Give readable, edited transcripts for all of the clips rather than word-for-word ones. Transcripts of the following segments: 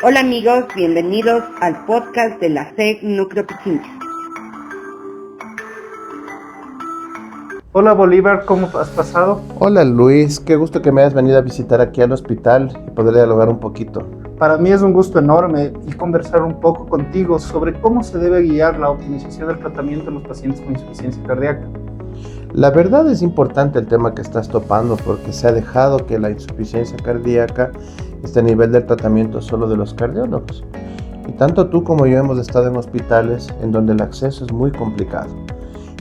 Hola amigos, bienvenidos al podcast de la SEG Núcleo Pichincha. Hola Bolívar, ¿cómo has pasado? Hola Luis, qué gusto que me hayas venido a visitar aquí al hospital y poder dialogar un poquito. Para mí es un gusto enorme y conversar un poco contigo sobre cómo se debe guiar la optimización del tratamiento en los pacientes con insuficiencia cardíaca. La verdad es importante el tema que estás topando porque se ha dejado que la insuficiencia cardíaca esté a nivel del tratamiento solo de los cardiólogos. Y tanto tú como yo hemos estado en hospitales en donde el acceso es muy complicado.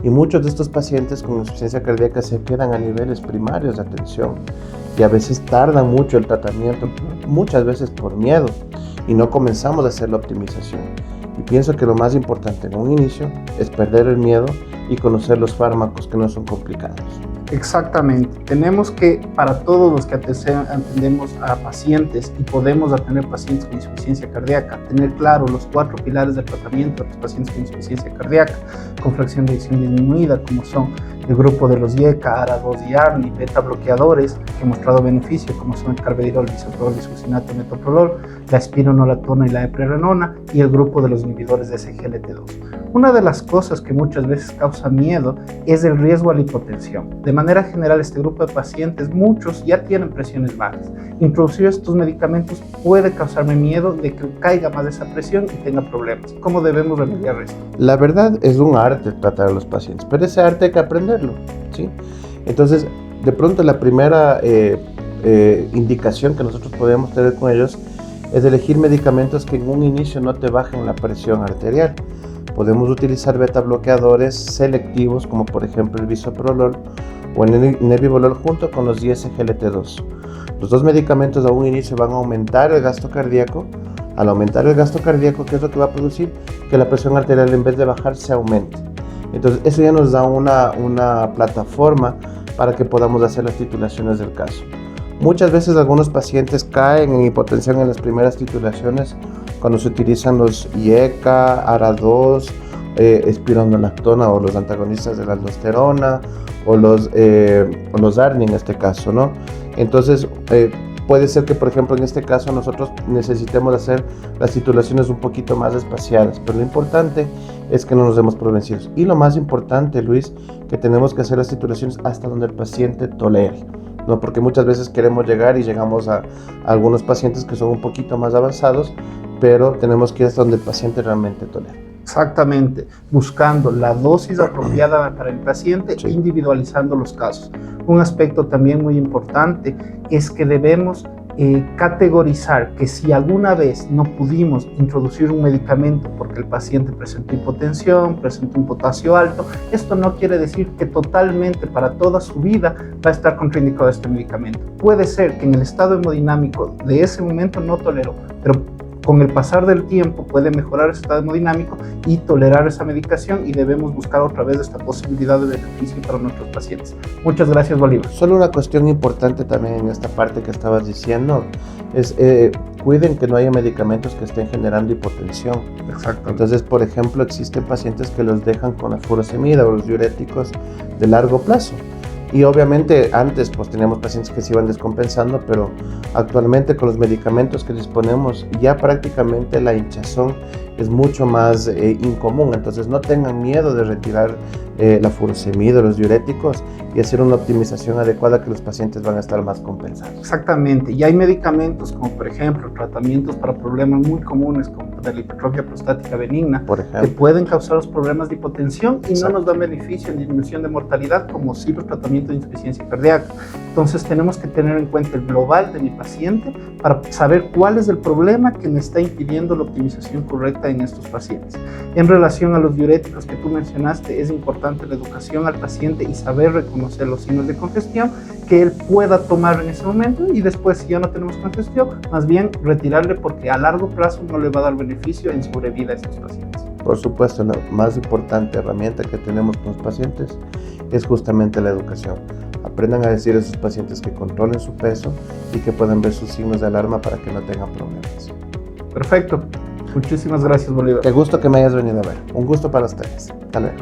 Y muchos de estos pacientes con insuficiencia cardíaca se quedan a niveles primarios de atención y a veces tardan mucho el tratamiento, muchas veces por miedo, y no comenzamos a hacer la optimización. Y pienso que lo más importante en un inicio es perder el miedo y conocer los fármacos que no son complicados. Exactamente, tenemos que, para todos los que atendemos a pacientes y podemos atender pacientes con insuficiencia cardíaca, tener claro los 4 pilares del tratamiento de los pacientes con insuficiencia cardíaca, con fracción de eyección disminuida, como son el grupo de los IECA, ARA2 y ARNI, beta bloqueadores que han mostrado beneficio, como son el carvedilol, bisoprolol, bisglucinato, metoprolol, la espironolactona y la eplerenona, y el grupo de los inhibidores de SGLT2. Una de las cosas que muchas veces causa miedo es el riesgo a la hipotensión. De manera general, este grupo de pacientes, muchos ya tienen presiones bajas. Introducir estos medicamentos puede causarme miedo de que caiga más esa presión y tenga problemas. ¿Cómo debemos remediar esto? La verdad es un arte tratar a los pacientes, pero ese arte hay que aprenderlo, ¿sí? Entonces, de pronto la primera indicación que nosotros podemos tener con ellos es elegir medicamentos que en un inicio no te bajen la presión arterial. Podemos utilizar beta bloqueadores selectivos como por ejemplo el bisoprolol o el nebivolol junto con los SGLT2. Los dos medicamentos a un inicio van a aumentar el gasto cardíaco. Al aumentar el gasto cardíaco, ¿qué es lo que va a producir? Que la presión arterial en vez de bajar se aumente. Entonces eso ya nos da una plataforma para que podamos hacer las titulaciones del caso. Muchas veces algunos pacientes caen en hipotensión en las primeras titulaciones cuando se utilizan los IECA, ARA2, espironolactona o los antagonistas de la aldosterona o los ARNI en este caso, ¿no? Entonces puede ser que por ejemplo en este caso nosotros necesitemos hacer las titulaciones un poquito más espaciadas, pero lo importante es que no nos demos por vencidos. Y lo más importante, Luis, que tenemos que hacer las titulaciones hasta donde el paciente tolere, ¿no? Porque muchas veces queremos llegar y llegamos a algunos pacientes que son un poquito más avanzados, pero tenemos que ir hasta donde el paciente realmente tolera. Exactamente, buscando la dosis apropiada para el paciente, Sí. Individualizando los casos. Un aspecto también muy importante es que debemos categorizar que si alguna vez no pudimos introducir un medicamento porque el paciente presentó hipotensión, presentó un potasio alto, esto no quiere decir que totalmente para toda su vida va a estar contraindicado este medicamento. Puede ser que en el estado hemodinámico de ese momento no toleró, pero con el pasar del tiempo puede mejorar ese estado hemodinámico y tolerar esa medicación, y debemos buscar otra vez esta posibilidad de beneficio para nuestros pacientes. Muchas gracias, Bolívar. Solo una cuestión importante también en esta parte que estabas diciendo es cuiden que no haya medicamentos que estén generando hipotensión. Exacto. Entonces, por ejemplo, existen pacientes que los dejan con la furosemida o los diuréticos de largo plazo. Y obviamente antes pues teníamos pacientes que se iban descompensando, pero actualmente con los medicamentos que disponemos ya prácticamente la hinchazón es mucho más incomún. Entonces no tengan miedo de retirar la furosemida, los diuréticos, y hacer una optimización adecuada que los pacientes van a estar más compensados. Exactamente, y hay medicamentos como por ejemplo tratamientos para problemas muy comunes como de la hipertrofia prostática benigna, Por que ejemplo. pueden causar los problemas de hipotensión y Exacto. no nos dan beneficio en disminución de mortalidad como sí los tratamientos de insuficiencia cardíaca. Entonces tenemos que tener en cuenta el global de mi paciente para saber cuál es el problema que me está impidiendo la optimización correcta en estos pacientes. En relación a los diuréticos que tú mencionaste, es importante la educación al paciente y saber reconocer los signos de congestión que él pueda tomar en ese momento, y después, si ya no tenemos congestión, más bien retirarle, porque a largo plazo no le va a dar beneficio en sobrevida a estos pacientes. Por supuesto, la más importante herramienta que tenemos con los pacientes es justamente la educación. Aprendan a decir a sus pacientes que controlen su peso y que puedan ver sus signos de alarma para que no tengan problemas. Perfecto. Muchísimas gracias, Bolívar. Qué gusto que me hayas venido a ver. Un gusto para ustedes. Hasta luego.